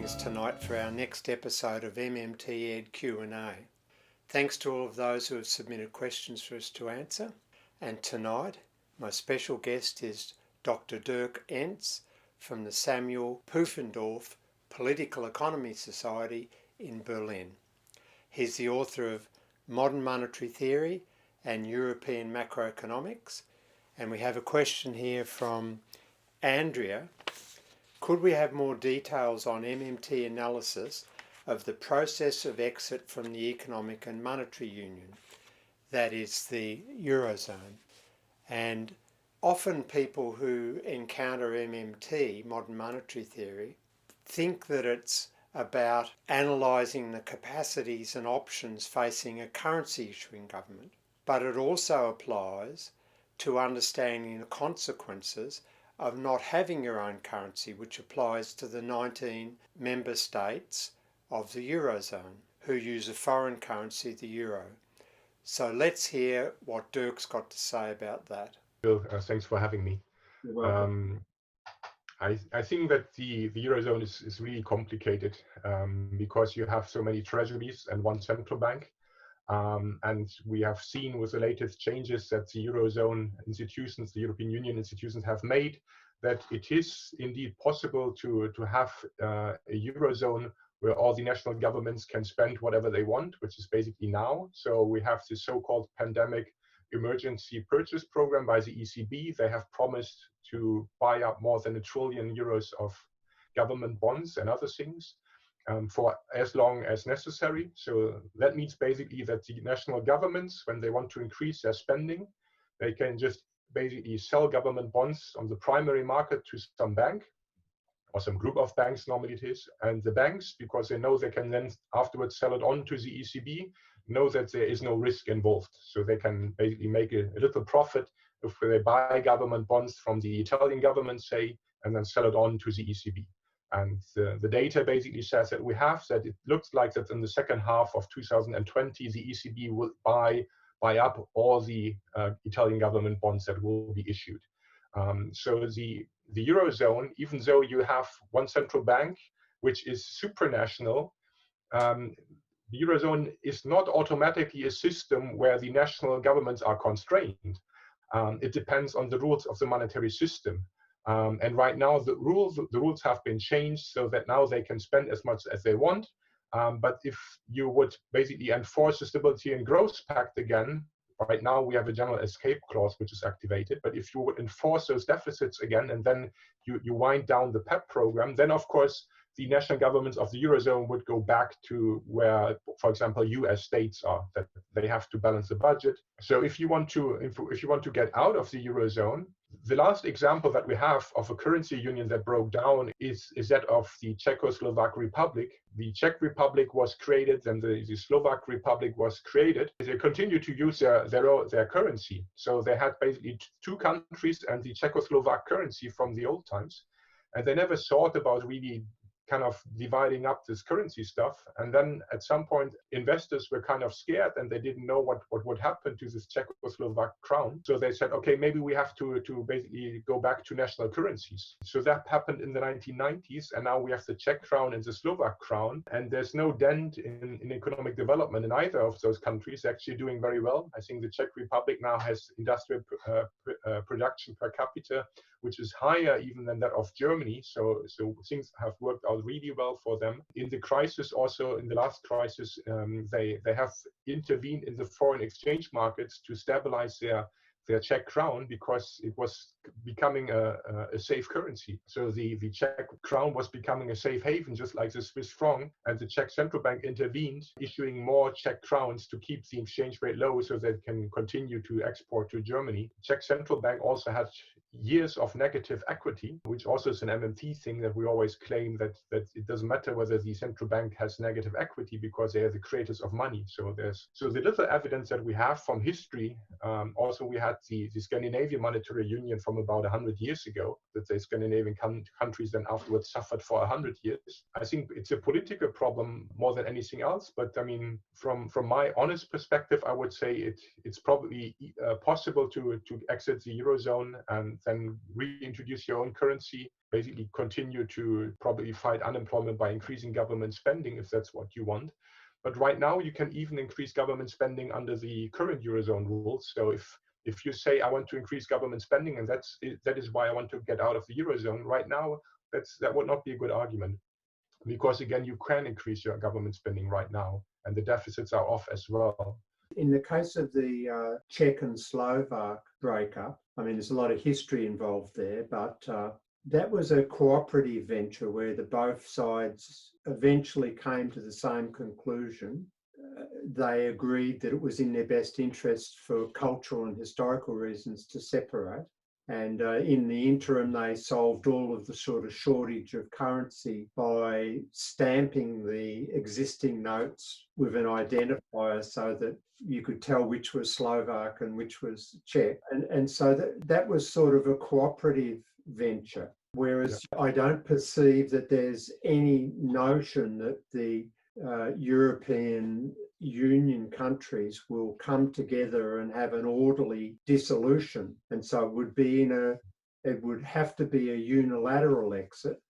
joining us tonight for our next episode of MMTed Q&A. Thanks to all of those who have submitted questions for us to answer. And tonight, my special guest is Dr. Dirk Ehns from the Samuel Pufendorf Political Economy Society in Berlin. He's the author of Modern Monetary Theory and European Macroeconomics. And we have a question here from Andrea. Could we have more details on MMT analysis of the process of exit from the Economic and Monetary Union, that is the Eurozone? And often people who encounter MMT, modern monetary theory, think that it's about analysing the capacities and options facing a currency issuing government, but it also applies to understanding the consequences of not having your own currency, which applies to the 19 member states of the Eurozone who use a foreign currency, the euro. So let's hear what Dirk's got to say about that. Bill, thanks for having me. You're welcome. I think that the Eurozone is really complicated because you have so many treasuries and one central bank. And we have seen with the latest changes that the Eurozone institutions, the European Union institutions have made, that it is indeed possible to have a Eurozone where all the national governments can spend whatever they want, which is basically now. So we have this so-called pandemic emergency purchase program by the ECB. They have promised to buy up more than €1 trillion of government bonds and other things for as long as necessary. So that means basically that the national governments, when they want to increase their spending, they can just basically sell government bonds on the primary market to some bank or some group of banks, normally it is. And the banks, because they know they can then afterwards sell it on to the ECB, know that there is no risk involved. So they can basically make a little profit if they buy government bonds from the Italian government, say, and then sell it on to the ECB. And the data basically says that it looks like that in the second half of 2020, the ECB will buy up all the Italian government bonds that will be issued. So the Eurozone, even though you have one central bank, which is supranational, the Eurozone is not automatically a system where the national governments are constrained. It depends on the rules of the monetary system. And right now, the rules have been changed so that now they can spend as much as they want. But if you would basically enforce the Stability and Growth Pact again, right now we have a general escape clause which is activated. But if you would enforce those deficits again and then you wind down the PEP program, then of course the national governments of the Eurozone would go back to where, for example, US states are, that they have to balance the budget. So if you want to get out of the Eurozone, the last example that we have of a currency union that broke down is that of the Czechoslovak Republic. The Czech Republic was created, and the Slovak Republic was created. They continued to use their currency. So they had basically two countries and the Czechoslovak currency from the old times. And they never thought about really kind of dividing up this currency stuff. And then at some point, investors were kind of scared and they didn't know what would happen to this Czechoslovak crown. So they said, okay, maybe we have to basically go back to national currencies. So that happened in the 1990s. And now we have the Czech crown and the Slovak crown. And there's no dent in economic development in either of those countries. They're actually doing very well. I think the Czech Republic now has industrial production per capita, which is higher even than that of Germany. So things have worked out really well for them. In the crisis, also in the last crisis, they have intervened in the foreign exchange markets to stabilize their Czech crown because it was becoming a safe currency. So the Czech crown was becoming a safe haven, just like the Swiss franc, and the Czech central bank intervened, issuing more Czech crowns to keep the exchange rate low so they can continue to export to Germany. Czech central bank also had years of negative equity, which also is an MMT thing that we always claim that it doesn't matter whether the central bank has negative equity because they are the creators of money. So the little evidence that we have from history, also we had the Scandinavian monetary union from about 100 years ago, that the Scandinavian countries then afterwards suffered for 100 years. I think it's a political problem more than anything else. But I mean, from my honest perspective, I would say it's probably possible to exit the Eurozone, and then reintroduce your own currency, basically continue to probably fight unemployment by increasing government spending if that's what you want. But right now, you can even increase government spending under the current Eurozone rules. So if you say, I want to increase government spending, and that is why I want to get out of the Eurozone, right now, that would not be a good argument. Because again, you can increase your government spending right now, and the deficits are off as well. In the case of the Czech and Slovak breakup, I mean, there's a lot of history involved there, but that was a cooperative venture where the both sides eventually came to the same conclusion. They agreed that it was in their best interest for cultural and historical reasons to separate. And in the interim, they solved all of the sort of shortage of currency by stamping the existing notes with an identifier so that you could tell which was Slovak and which was Czech. And so that was sort of a cooperative venture. Whereas I don't perceive that there's any notion that the European Union countries will come together and have an orderly dissolution. And so it would have to be a unilateral exit,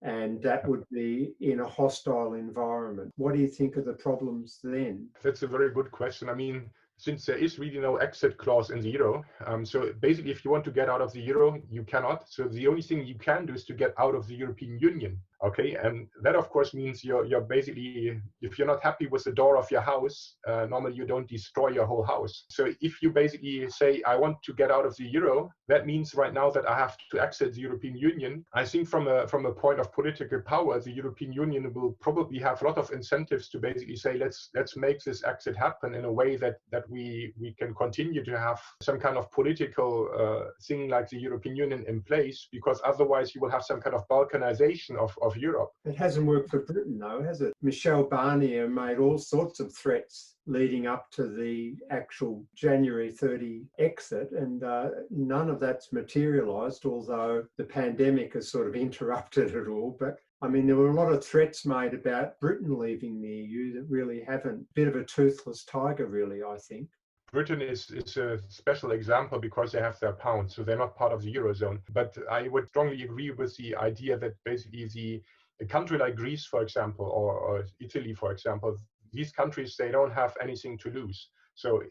and that would be in a hostile environment. What do you think of the problems then? That's a very good question. I mean, since there is really no exit clause in the euro, so basically if you want to get out of the euro, you cannot. So the only thing you can do is to get out of the European Union. Okay, and that of course means you're basically, if you're not happy with the door of your house, normally you don't destroy your whole house. So if you basically say, I want to get out of the euro, that means right now that I have to exit the European Union. I think from a point of political power, the European Union will probably have a lot of incentives to basically say, let's make this exit happen in a way that we can continue to have some kind of political thing like the European Union in place, because otherwise you will have some kind of balkanization of Europe. It hasn't worked for Britain, though, has it? Michel Barnier made all sorts of threats leading up to the actual January 30 exit, and none of that's materialised, although the pandemic has sort of interrupted it all. But I mean, there were a lot of threats made about Britain leaving the EU that really haven't. Bit of a toothless tiger, really, I think. Britain is a special example because they have their pound, so they're not part of the Eurozone. But I would strongly agree with the idea that basically a country like Greece, for example, or Italy, for example, these countries, they don't have anything to lose. So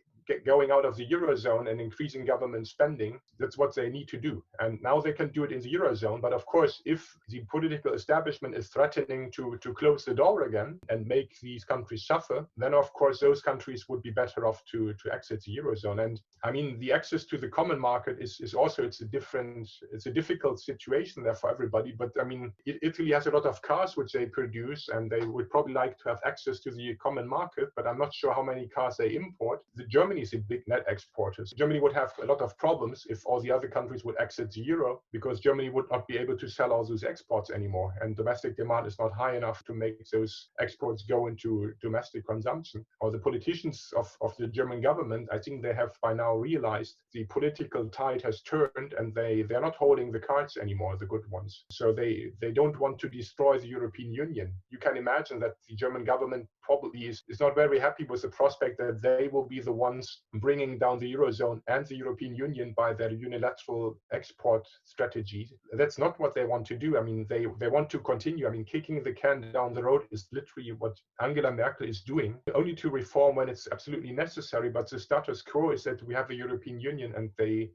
going out of the Eurozone and increasing government spending, that's what they need to do. And now they can do it in the Eurozone. But of course, if the political establishment is threatening to close the door again and make these countries suffer, then of course those countries would be better off to exit the Eurozone. And I mean, the access to the common market is also, it's a difficult situation there for everybody. But I mean, Italy has a lot of cars which they produce, and they would probably like to have access to the common market, but I'm not sure how many cars they import. Germany is a big net exporter. Germany would have a lot of problems if all the other countries would exit the euro, because Germany would not be able to sell all those exports anymore. And domestic demand is not high enough to make those exports go into domestic consumption. Or the politicians of the German government, I think they have by now realized the political tide has turned, and they're not holding the cards anymore, the good ones. So they don't want to destroy the European Union. You can imagine that the German government probably is not very happy with the prospect that they will be the ones bringing down the Eurozone and the European Union by their unilateral export strategy. That's not what they want to do. I mean, they want to continue. I mean, kicking the can down the road is literally what Angela Merkel is doing, only to reform when it's absolutely necessary. But the status quo is that we have a European Union, and they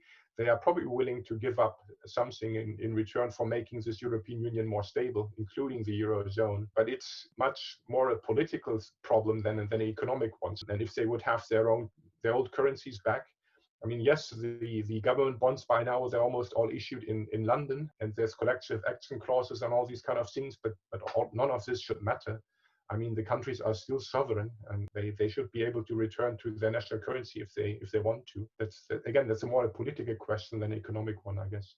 are probably willing to give up something in return for making this European Union more stable, including the Eurozone. But it's much more a political problem than an economic one. And if they would have their old currencies back, I mean, yes, the government bonds by now, they're almost all issued in London, and there's collective action clauses and all these kind of things, but none of this should matter. I mean, the countries are still sovereign, and they should be able to return to their national currency if they want to. That's a more a political question than an economic one, I guess.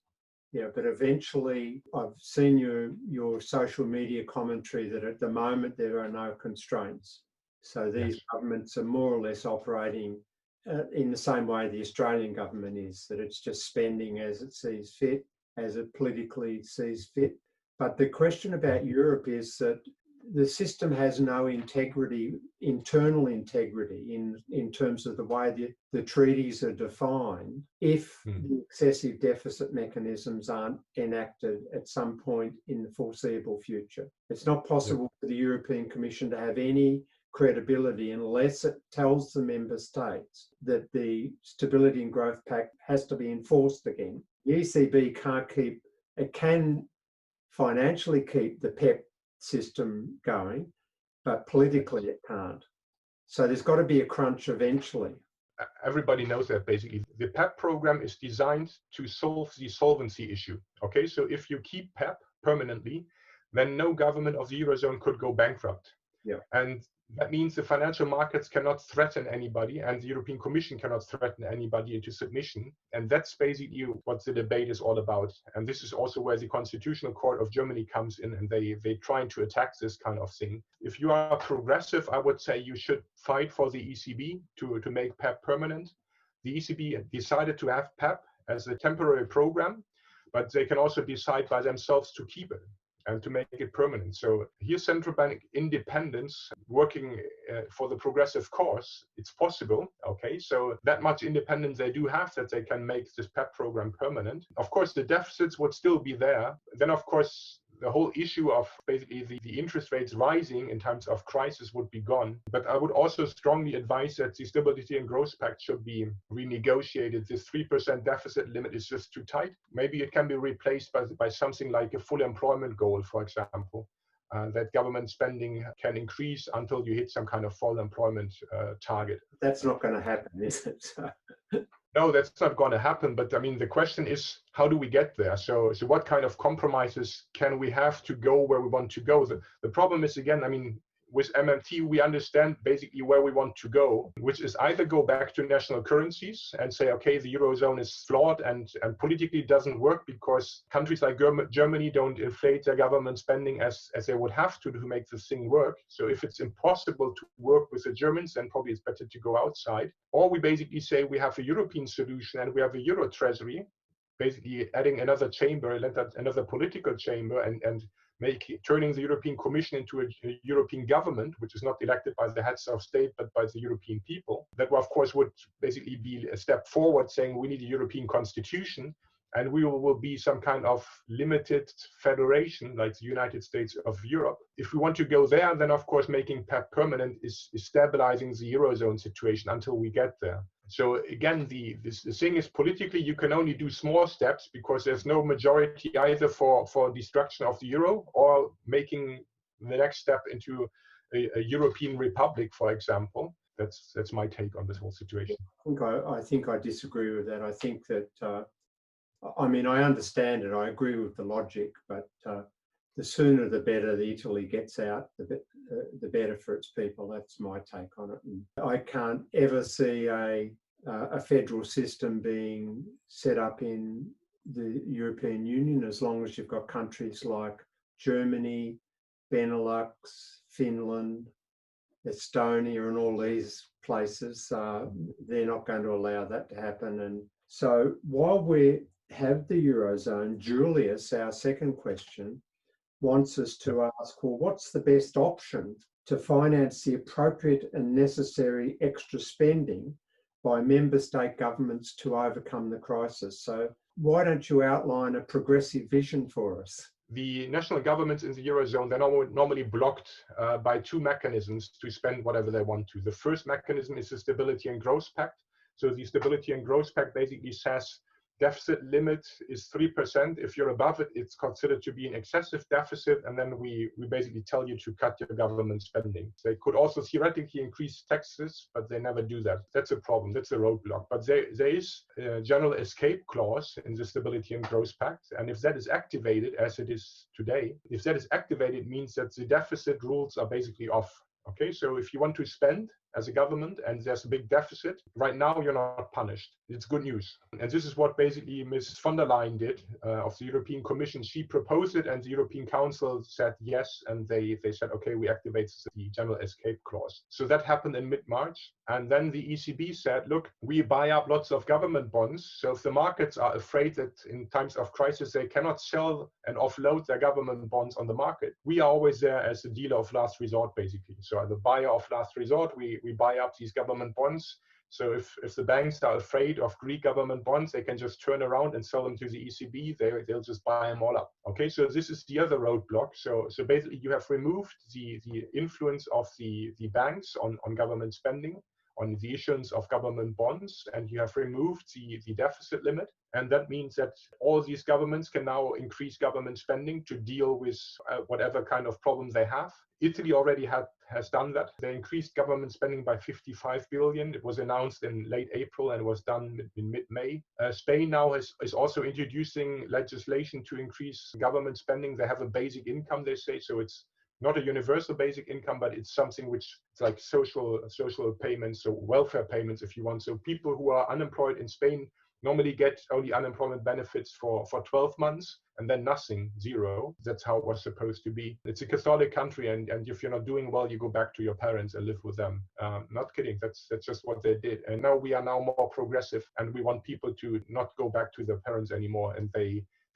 Yeah, but eventually, I've seen your social media commentary that at the moment there are no constraints. So these governments are more or less operating in the same way the Australian government is, that it's just spending as it sees fit, as it politically sees fit. But the question about Europe is that the system has no integrity, internal integrity in terms of the way the treaties are defined if the excessive deficit mechanisms aren't enacted at some point in the foreseeable future. It's not possible for the European Commission to have any credibility unless it tells the member states that the Stability and Growth Pact has to be enforced again. The ECB can financially keep the PEP system going, but politically it can't. So there's got to be a crunch eventually. Everybody knows that basically. The PEP program is designed to solve the solvency issue. Okay, so if you keep PEP permanently, then no government of the Eurozone could go bankrupt. Yeah. And that means the financial markets cannot threaten anybody, and the European Commission cannot threaten anybody into submission. And that's basically what the debate is all about. And this is also where the Constitutional Court of Germany comes in, and they're trying to attack this kind of thing. If you are progressive, I would say you should fight for the ECB to make PEP permanent. The ECB decided to have PEP as a temporary program, but they can also decide by themselves to keep it and to make it permanent. So here's central bank independence working for the progressive cause. It's possible, okay? So that much independence they do have that they can make this PEP program permanent. Of course, the deficits would still be there. Then, of course, the whole issue of basically the interest rates rising in times of crisis would be gone. But I would also strongly advise that the Stability and Growth Pact should be renegotiated. This 3% deficit limit is just too tight. Maybe it can be replaced by something like a full employment goal, for example, that government spending can increase until you hit some kind of full employment target. That's not going to happen, is it? No, that's not going to happen. But I mean, the question is, how do we get there? So what kind of compromises can we have to go where we want to go? The problem is, again, I mean, with MMT, we understand basically where we want to go, which is either go back to national currencies and say, okay, the Eurozone is flawed and politically doesn't work because countries like Germany don't inflate their government spending as they would have to make this thing work. So if it's impossible to work with the Germans, then probably it's better to go outside. Or we basically say we have a European solution and we have a Euro treasury, basically adding another chamber, another political chamber, and turning the European Commission into a European government, which is not elected by the heads of state, but by the European people. That, of course, would basically be a step forward, saying we need a European constitution, and we will be some kind of limited federation, like the United States of Europe. If we want to go there, then, of course, making PEP permanent is stabilizing the Eurozone situation until we get there. So again, the thing is, politically, you can only do small steps because there's no majority either for destruction of the euro or making the next step into a European republic, for example. That's my take on this whole situation. I think I disagree with that. I think that, I mean, I understand it. I agree with the logic, but the sooner the better the Italy gets out, the better for its people. That's my take on it. And I can't ever see a federal system being set up in the European Union as long as you've got countries like Germany, Benelux, Finland, Estonia, and all these places. They're not going to allow that to happen. And so while we have the Eurozone, Julius, our second question, wants us to ask, well, what's the best option to finance the appropriate and necessary extra spending by member state governments to overcome the crisis? So why don't you outline a progressive vision for us? The national governments in the Eurozone, they're normally blocked by two mechanisms to spend whatever they want to. The first mechanism is the Stability and Growth Pact. So the Stability and Growth Pact basically says deficit limit is 3%. If you're above it, it's considered to be an excessive deficit, and then we basically tell you to cut your government spending. They could also theoretically increase taxes, but they never do that. That's a problem. That's a roadblock. But there is a general escape clause in the Stability and Growth Pact, and if that is activated, as it is today, if that is activated, it means that the deficit rules are basically off. Okay, so if you want to spend as a government and there's a big deficit, right now you're not punished. it's good news. And this is what basically Ms. von der Leyen did of the European Commission. She proposed it and the European Council said yes, and they said, okay, we activate the general escape clause. So that happened in mid-March. And then the ECB said, look, we buy up lots of government bonds. So if the markets are afraid that in times of crisis, they cannot sell and offload their government bonds on the market, we are always there as a dealer of last resort, basically. So as the buyer of last resort, we buy up these government bonds. So if the banks are afraid of Greek government bonds, they can just turn around and sell them to the ECB. They'll just buy them all up. Okay, so this is the other roadblock. So basically you have removed the influence of the banks on government spending, on the issuance of government bonds, and you have removed the deficit limit. And that means that all these governments can now increase government spending to deal with whatever kind of problem they have. Italy already has done that. They increased government spending by 55 billion. It was announced in late April and was done in mid-May. Spain now is also introducing legislation to increase government spending. They have a basic income, they say, so it's not a universal basic income, but it's something which is like social payments, so welfare payments, if you want. So people who are unemployed in Spain normally get only unemployment benefits for 12 months and then nothing, zero. That's how it was supposed to be. It's a Catholic country, and if you're not doing well, you go back to your parents and live with them. Not kidding, that's just what they did. And now we are now more progressive, and we want people to not go back to their parents anymore, and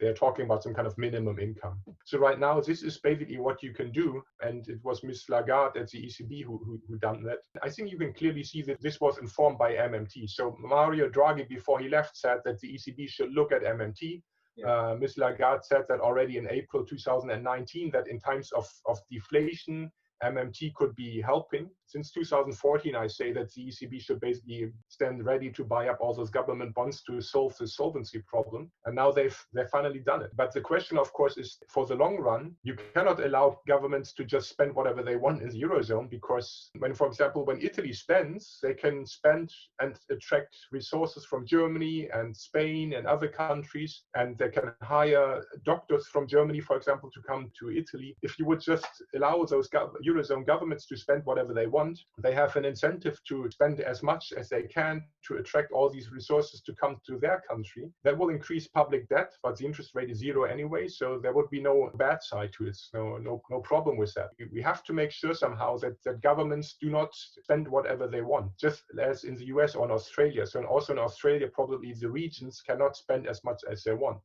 they're talking about some kind of minimum income. So right now, this is basically what you can do. And it was Ms. Lagarde at the ECB who done that. I think you can clearly see that this was informed by MMT. So Mario Draghi, before he left, said that the ECB should look at MMT. Yeah. Ms. Lagarde said that already in April 2019, that in times of deflation, MMT could be helping. Since 2014, I say that the ECB should basically stand ready to buy up all those government bonds to solve the solvency problem. And now they've finally done it. But the question, of course, is for the long run, you cannot allow governments to just spend whatever they want in the Eurozone, because for example, when Italy spends, they can spend and attract resources from Germany and Spain and other countries, and they can hire doctors from Germany, for example, to come to Italy. If you would just allow those Eurozone governments to spend whatever they want, they have an incentive to spend as much as they can to attract all these resources to come to their country. That will increase public debt, but the interest rate is zero anyway, so there would be no bad side to it. No problem with that. We have to make sure somehow that governments do not spend whatever they want, just as in the US or in Australia. So also in Australia, probably the regions cannot spend as much as they want.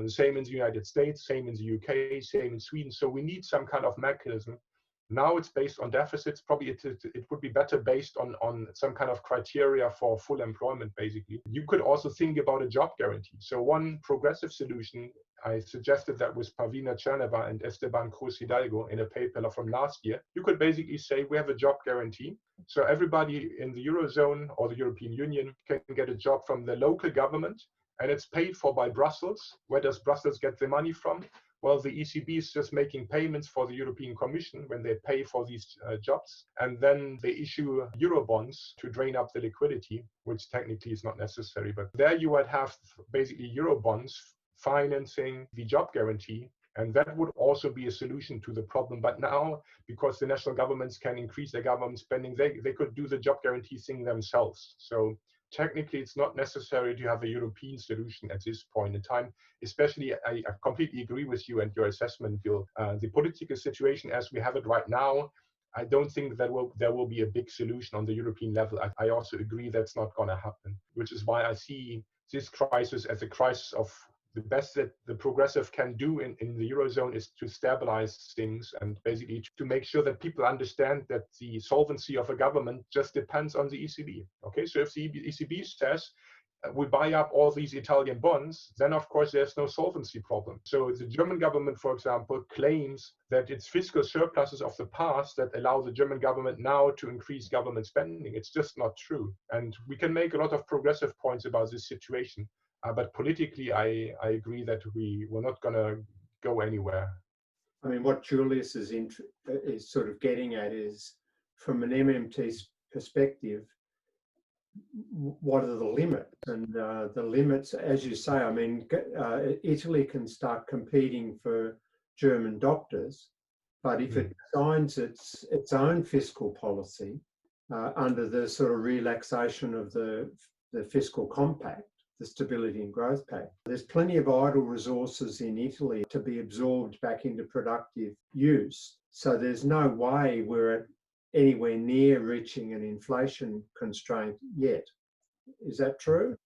Same in the United States, same in the UK, same in Sweden. So we need some kind of mechanism. Now it's based on deficits. Probably it would be better based on some kind of criteria for full employment, basically. You could also think about a job guarantee. So one progressive solution, I suggested that with Pavlina Tcherneva and Esteban Cruz Hidalgo in a paper from last year. You could basically say we have a job guarantee. So everybody in the Eurozone or the European Union can get a job from the local government, and it's paid for by Brussels. Where does Brussels get the money from? Well, the ECB is just making payments for the European Commission when they pay for these jobs. And then they issue Eurobonds to drain up the liquidity, which technically is not necessary. But there you would have basically Eurobonds financing the job guarantee. And that would also be a solution to the problem. But now, because the national governments can increase their government spending, they could do the job guarantee thing themselves. So technically, it's not necessary to have a European solution at this point in time. Especially, I completely agree with you and your assessment, Bill. The political situation as we have it right now, I don't think that there will be a big solution on the European level. I also agree that's not going to happen, which is why I see this crisis as a crisis of the best that the progressive can do in the Eurozone is to stabilize things and basically to make sure that people understand that the solvency of a government just depends on the ECB. Okay, so if the ECB says we buy up all these Italian bonds, then of course there's no solvency problem. So the German government, for example, claims that it's fiscal surpluses of the past that allow the German government now to increase government spending. It's just not true. And we can make a lot of progressive points about this situation. But politically, I agree that we're not going to go anywhere. I mean, what Julius is sort of getting at is, from an MMT's perspective, what are the limits? And the limits, as you say, I mean, Italy can start competing for German doctors, but if it designs its own fiscal policy under the sort of relaxation of the the fiscal compact, the Stability and Growth Pact. There's plenty of idle resources in Italy to be absorbed back into productive use. So there's no way we're anywhere near reaching an inflation constraint yet. Is that true?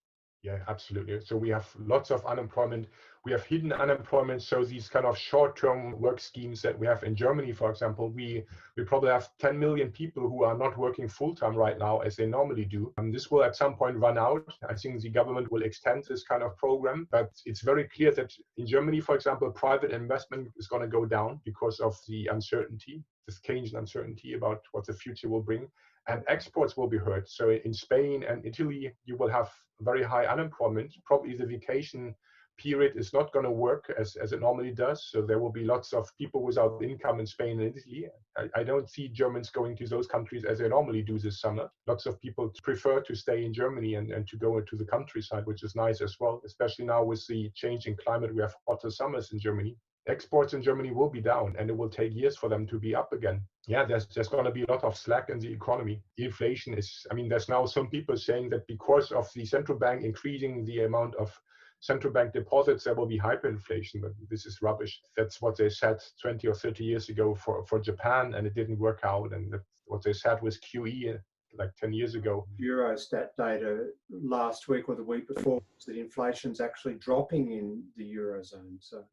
Yeah, absolutely. So we have lots of unemployment. We have hidden unemployment. So these kind of short-term work schemes that we have in Germany, for example, we probably have 10 million people who are not working full-time right now as they normally do. And this will at some point run out. I think the government will extend this kind of program, but it's very clear that in Germany, for example, private investment is going to go down because of the uncertainty, this change in uncertainty about what the future will bring. And exports will be hurt. So in Spain and Italy, you will have very high unemployment. Probably the vacation period is not going to work as it normally does. So there will be lots of people without income in Spain and Italy. I don't see Germans going to those countries as they normally do this summer. Lots of people prefer to stay in Germany and to go into the countryside, which is nice as well, especially now with the change in climate. We have hotter summers in Germany. Exports in Germany will be down, and it will take years for them to be up again. Yeah, there's going to be a lot of slack in the economy. The inflation is, there's now some people saying that because of the central bank increasing the amount of central bank deposits, there will be hyperinflation, but this is rubbish. That's what they said 20 or 30 years ago for Japan, and it didn't work out. And that's what they said with QE like 10 years ago. Eurostat data last week or the week before that inflation's actually dropping in the Eurozone. So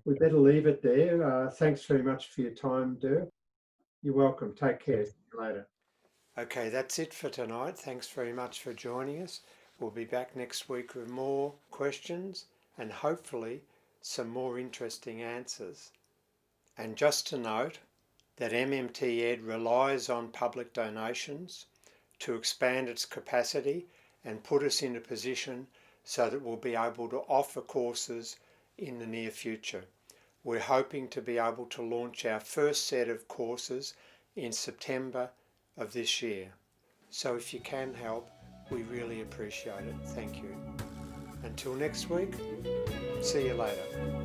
we better leave it there. Thanks very much for your time, Dirk. You're welcome. Take care. See you later. Okay, that's it for tonight. Thanks very much for joining us. We'll be back next week with more questions and hopefully some more interesting answers. And just to note that MMTed relies on public donations to expand its capacity and put us in a position so that we'll be able to offer courses in the near future. We're hoping to be able to launch our first set of courses in September of this year. So if you can help, we really appreciate it. Thank you. Until next week, see you later.